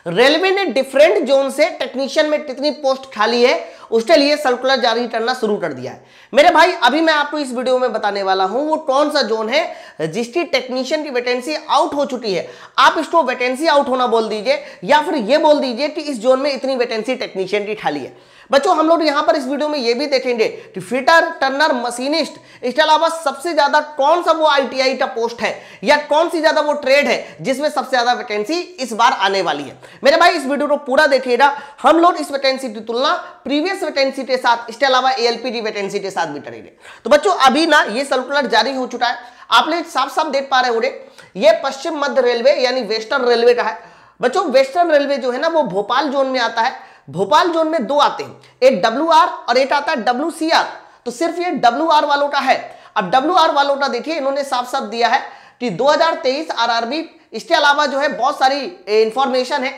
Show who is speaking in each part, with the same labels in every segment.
Speaker 1: Railway ने different zone से technician में कितनी पोस्ट खाली है उसके लिए सर्कुलर जारी करना शुरू कर दिया है। मेरे भाई अभी मैं आपको इस वीडियो में बताने वाला हूं वो कौन सा जोन है जिसकी टेक्नीशियन की वैकेंसी आउट हो चुकी है। आप इसको वैकेंसी आउट होना बोल दीजिए या फिर ये बोल दीजिए कि इस जोन में इतनी वैकेंसी टेक्नीशियन की खाली है। बच्चों हम लोग यहां पर इस वीडियो में ये भी देखेंगे कि फिटर, टर्नर, मशीनिस्ट, इसके अलावा सबसे ज्यादा कौन सा वो आईटीआई का पोस्ट है या कौन सी ज्यादा वो ट्रेड है जिसमें सबसे ज्यादा वैकेंसी इस बार आने वाली है। मेरे भाई इस वीडियो को पूरा देखिएगा। हम लोग इस वैकेंसी की तुलना प्रीवियस वैकेंसी के साथ, इसके अलावा एएलपी की वैकेंसी के साथ भी करेंगे। तो बच्चों अभी ना ये सर्कुलर जारी हो चुका है, आप लोग साफ साफ देख पा रहे होंगे। ये पश्चिम मध्य रेलवे यानी वेस्टर्न रेलवे का है। बच्चों वेस्टर्न रेलवे जो है ना वो भोपाल जोन में आता है। भोपाल जोन में दो आते हैं, एक WR और एक आता है WCR। तो सिर्फ ये WR वालों का है। अब WR वालों का देखिए इन्होंने साफ साफ दिया है कि 2023 RRB, इसके अलावा जो है बहुत सारी इंफॉर्मेशन है।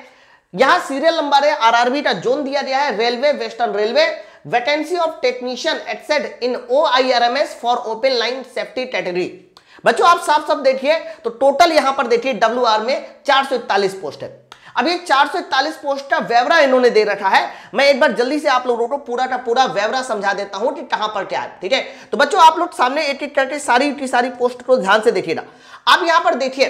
Speaker 1: यहां सीरियल नंबर है, RRB का जोन दिया गया है railway, western railway, vacancy of technician accessed in OIRMS for open line safety category. बच्चों आप साफ साफ देखिए तो टोटल यहां पर देखिए WR में 441 पोस्ट है। अब ये 441 पोस्ट का व्यवरा इन्होंने दे रखा है। मैं एक बार जल्दी से आप लोगों को पूरा का पूरा व्यवरा समझा देता हूं कि कहां पर क्या है, ठीक है। तो बच्चों आप लोग सामने एक एक करके सारी की सारी पोस्ट को ध्यान से देखिएगा। आप यहां पर देखिए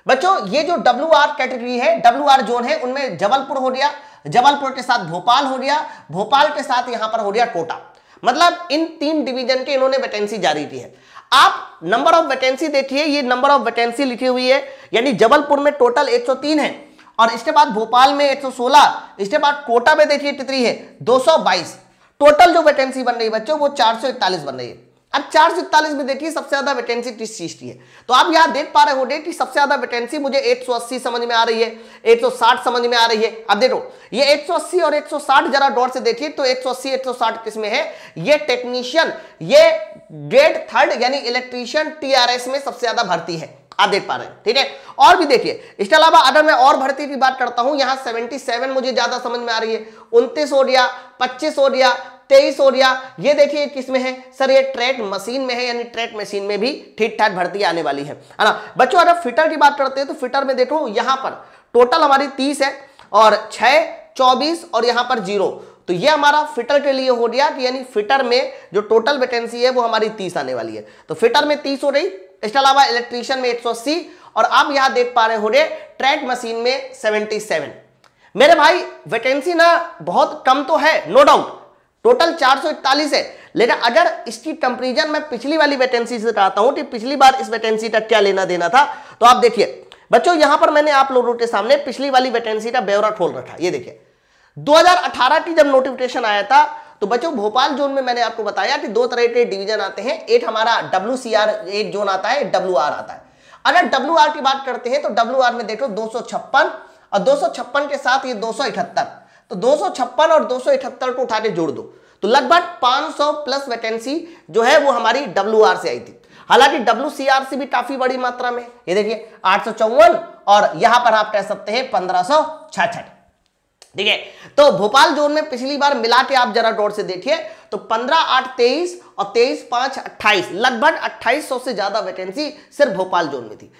Speaker 1: बच्चों ये जो WR कैटेगरी है, WR जोन है, उनमें जबलपुर हो गया, जबलपुर के साथ भोपाल हो गया, भोपाल के साथ यहां पर हो गया कोटा। मतलब इन 3 डिवीजन के इन्होंने वैकेंसी जारी की है। आप नंबर ऑफ वैकेंसी देखिए, ये नंबर ऑफ वैकेंसी लिखी हुई है, यानी जबलपुर में टोटल 103 है और इसके बाद भोपाल में 116, इसके बाद कोटा में देखिए कितनी है 222। टोटल जो वैकेंसी बन रही है बच्चों वो 441 बन रही है। अब 441 में देखिए सबसे ज्यादा वैकेंसी किस चीज की है। तो आप यहां देख पा रहे होंगे कि सबसे ज्यादा वैकेंसी मुझे 180 समझ में आ रही है, 160 समझ में आ रही है। अब देखो ये 180 और 160 जरा गौर से देखिए तो 180 160 किसमें है, ये टेक्नीशियन, ये ग्रेड 3 यानी इलेक्ट्रीशियन TRS में सबसे ज्यादा भर्ती है, आप देख पा रहे हैं, ठीक है। और भी देखिए इसके अलावा अगर मैं और भर्ती की बात करता हूं, यहां 77 मुझे ज्यादा समझ में आ रही है, 29 हो गया, 25 हो गया, 23 हो गया। ये देखिए किसमें है सर, ये ट्रैक मशीन में है, यानी ट्रैक मशीन में भी ठीक ठाक भर्ती आने वाली है ना। बच्चों अगर फिटर की बात करते हैं तो फिटर में देखो यहां पर टोटल हमारी 30 है और 6, 24 और यहां पर 0। तो ये हमारा फिटर के लिए हो गया कि यानी फिटर में जो टोटल वैकेंसी है वो हमारी 30 आने वाली है। तो फिटर में 30 हो रही, इसके अलावा इलेक्ट्रीशियन में 180 और आप यहां देख पा रहे होंगे ट्रैक मशीन में 77। मेरे भाई वैकेंसी ना बहुत कम तो है, नो डाउट, टोटल 441 है, लेकिन अगर इसकी कंपैरिजन मैं पिछली वाली वैकेंसी से कराता हूं कि पिछली बार इस वैकेंसी का क्या लेना देना था, तो आप देखिए बच्चों यहां पर मैंने आप लोगों के सामने पिछली वाली वैकेंसी का ब्यौरा खोल रखा। ये देखिए 2018 की जब नोटिफिकेशन आया था तो बच्चों भोपाल जोन में मैंने आपको बताया कि 2 तरह के डिवीजन आते हैं, एक हमारा WCR एक जोन आता है, WR आता है। अगर WR की बात करते हैं तो WR में देखो 256 और 256 के साथ ये 278, तो 256 और 278 को उठा के जोड़ दो तो लगभग 500 प्लस वैकेंसी जो है वो हमारी WR से आई थी। हालांकि WCR से भी काफी बड़ी मात्रा में, ये देखिए 854 और यहां पर आप कह सकते हैं 1566, ठीक है। तो भोपाल जोन में पिछली बार मिला के आप जरा गौर से देखिए तो 15/8/23 और 23/5/28 लगभग 2800 से ज्यादा वैकेंसी सिर्फ भोपाल जोन में थी।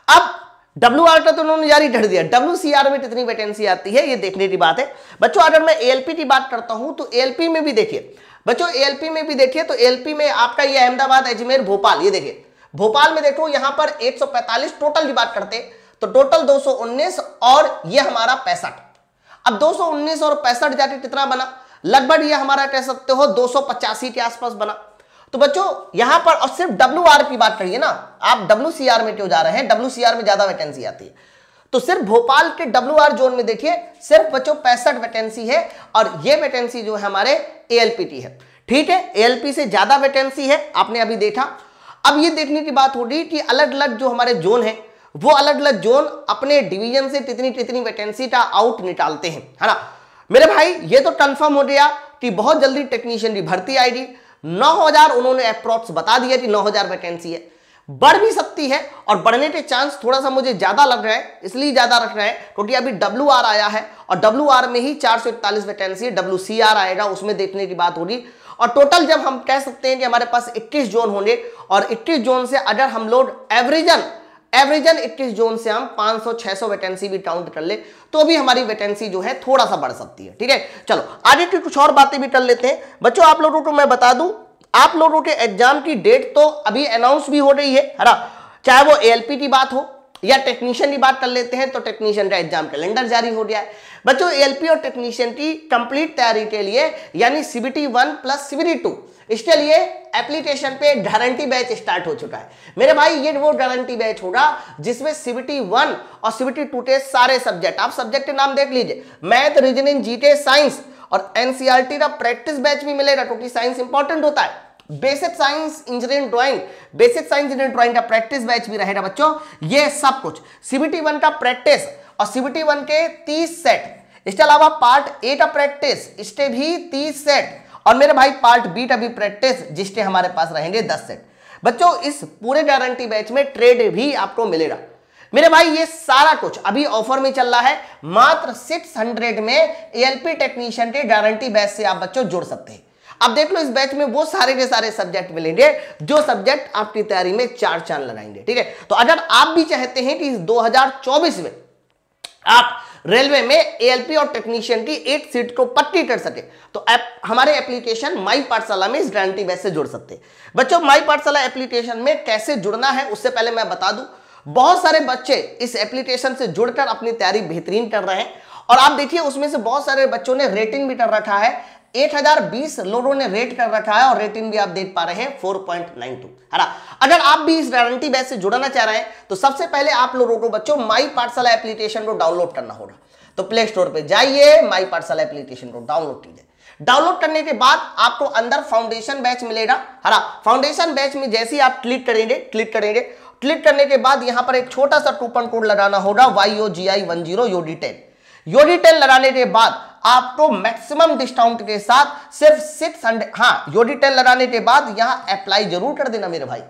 Speaker 1: अब WR का तो उन्होंने जारी कर दिया, WCR में कितनी वैकेंसी आती है ये देखने की बात है। बच्चों अगर मैं ALP की बात करता हूं तो ALP में भी देखिए बच्चों, ALP में भी देखिए तो ALP में आपका ये अहमदाबाद, अजमेर, भोपाल, ये देखिए भोपाल में देखो यहां पर 145 टोटल की बात करते तो टोटल 219 और ये हमारा 65। अब 219 और 65 जाके कितना बना, लगभग ये हमारा कह सकते हो 285 के आसपास बना। तो बच्चों यहां पर और सिर्फ WR की बात करिए ना, आप WCR में क्यों जा रहे हैं, WCR में ज्यादा वैकेंसी आती है। तो सिर्फ भोपाल के WR जोन में देखिए सिर्फ बच्चों 65 वैकेंसी है और ये वैकेंसी जो है हमारे ALP की है, ठीक है। ALP से ज्यादा वैकेंसी है, आपने अभी देखा। अब ये देखने की बात होगी कि अलग अलग जो हमारे जोन है वो अलग अलग जोन अपने डिवीजन से कितनी कितनी वैकेंसी का आउट निकालते हैं, है ना। मेरे भाई ये तो कंफर्म हो गया कि बहुत जल्दी टेक्नीशियन की भर्ती आएगी। 9000 उन्होंने अप्रोक्स बता दिया कि 9000 वैकेंसी है, बढ़ भी सकती है और बढ़ने के चांस थोड़ा सा मुझे ज्यादा लग रहा है, इसलिए ज्यादा रख रहे हैं क्योंकि अभी WR आया है और WR में ही 441 वैकेंसी है। WCR आएगा उसमें देखने की बात होगी और टोटल जब हम कह सकते हैं कि हमारे पास 21 जोन होंगे और 21 जोन से अगर हम लोग एवरेजन एवरेजन 21 जोन से हम 500-600 वैकेंसी भी काउंट कर ले तो भी हमारी वैकेंसी जो है थोड़ा सा बढ़ सकती है। ठीक है, चलो आगे की कुछ और बातें भी कर लेते हैं। बच्चों आप लोगों को मैं बता दूं, आप लोगों के एग्जाम की डेट तो अभी अनाउंस भी हो रही है ना, चाहे वो ALP की बात हो या टेक्नीशियन की बात कर लेते हैं तो टेक्नीशियन का एग्जाम कैलेंडर जारी हो गया है। बच्चों ALP और टेक्नीशियन की कंप्लीट तैयारी के लिए यानी CBT 1 प्लस CBT 2 इसके लिए एप्लीकेशन पे गारंटी बैच स्टार्ट हो चुका है मेरे भाई। ये वो गारंटी बैच होगा जिसमें CBT 1 और CBT 2 के सारे सब्जेक्ट, आप सब्जेक्ट के नाम देख लीजिए, मैथ, रीजनिंग, GK, साइंस और NCERT का प्रैक्टिस बैच भी मिलेगा क्योंकि साइंस इंपॉर्टेंट होता है। Basic science engineering drawing, basic science engineering drawing का प्रैक्टिस बैच भी रहेगा बच्चों। ये सब कुछ CBT 1 का प्रैक्टिस और CBT 1 के 30 सेट, इसके अलावा पार्ट A का प्रैक्टिस, इसके भी 30 सेट और मेरे भाई पार्ट B का भी प्रैक्टिस जिसके हमारे पास रहेंगे 10 सेट। बच्चों इस पूरे गारंटी बैच में ट्रेड भी आपको मिलेगा मेरे भाई। ये सारा कुछ अभी ऑफर में चल रहा है, मात्र 600 में ALP टेक्नीशियन के गारंटी बैच से आप बच्चों जुड़ सकते हैं। अब देख लो इस बैच में वो सारे के सारे सब्जेक्ट मिलेंगे जो सब्जेक्ट आपकी तैयारी में 4 चांद लगाएंगे। ठीक है, तो अगर आप भी चाहते हैं कि इस 2024 में आप रेलवे में ALP और टेक्नीशियन की 8 सीट को पक्की कर सके तो हमारे एप्लीकेशन माई पाठशाला में इस गारंटी बैच से जुड़ सकते हैं। बच्चों माई पाठशाला एप्लीकेशन में कैसे जुड़ना है उससे पहले मैं बता दूं, बहुत सारे बच्चे इस एप्लीकेशन से जुड़कर अपनी तैयारी बेहतरीन कर रहे हैं और आप देखिए उसमें से बहुत सारे बच्चों ने रेटिंग भी कर रखा है। 8020 लोगों ने रेट कर रखा है और रेटिंग भी आप देख पा रहे हैं 4.92 है ना। अगर आप भी इस गारंटी बैच से जुड़ना चाह रहे हैं तो सबसे पहले आप लोगों को बच्चों माई पाठशाला एप्लीकेशन को डाउनलोड करना होगा। तो प्ले स्टोर पे जाइए, माई पाठशाला एप्लीकेशन को डाउनलोड कीजिए। डाउनलोड करने के बाद आपको अंदर फाउंडेशन बैच मिलेगा है ना। फाउंडेशन बैच में जैसे ही आप क्लिक करने के बाद यहां पर एक छोटा सा कूपन कोड लगाना होगा YOGI10 योडी10 लगाने के बाद आपको मैक्सिमम डिस्काउंट के साथ सिर्फ 600 योडी10 लगाने के बाद यहां अप्लाई जरूर कर देना मेरे भाई।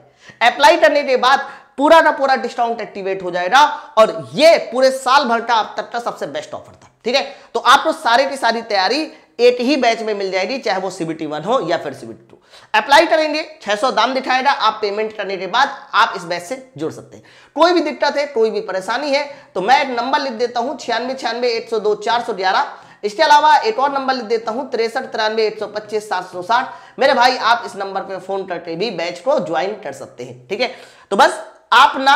Speaker 1: अप्लाई करने के बाद पूरा का पूरा डिस्काउंट एक्टिवेट हो जाएगा और ये पूरे साल भर का अब तक का सबसे बेस्ट ऑफर था। ठीक है, तो आपको सारी की सारी तैयारी एक ही बैच में मिल जाएगी, चाहे वो CBT 1 हो या फिर CBT 2। अप्लाई करेंगे, 600 दाम दिखाएगा, आप पेमेंट करने के बाद आप इस बैच से जुड़ सकते हैं। कोई भी दिक्कत है, कोई भी परेशानी है तो मैं एक नंबर लिख देता हूं 9696 इसके अलावा एक और नंबर लिख देता हूं 6393 मेरे भाई आप इस नंबर पे फोन करके भी बैच को ज्वाइन कर सकते हैं। ठीक है, तो बस आप ना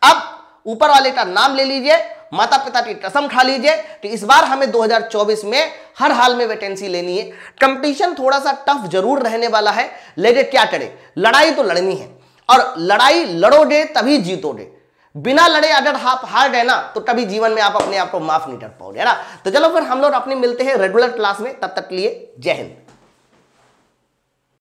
Speaker 1: अब ऊपर वाले का नाम ले लीजिए, माता पिता की कसम खा लीजिए कि इस बार हमें 2024 में हर हाल में वैकेंसी लेनी है। कंपटीशन थोड़ा सा टफ जरूर रहने वाला है, लेकिन क्या करें, लड़ाई तो लड़नी है और लड़ाई लड़ोगे तभी जीतोगे। बिना लड़े अगर आप हार गए ना तो कभी जीवन में आप अपने आप को माफ नहीं कर पाओगे, है ना। तो चलो फिर हम लोग अपने मिलते हैं रेगुलर क्लास में, तब तक के लिए जय हिंद।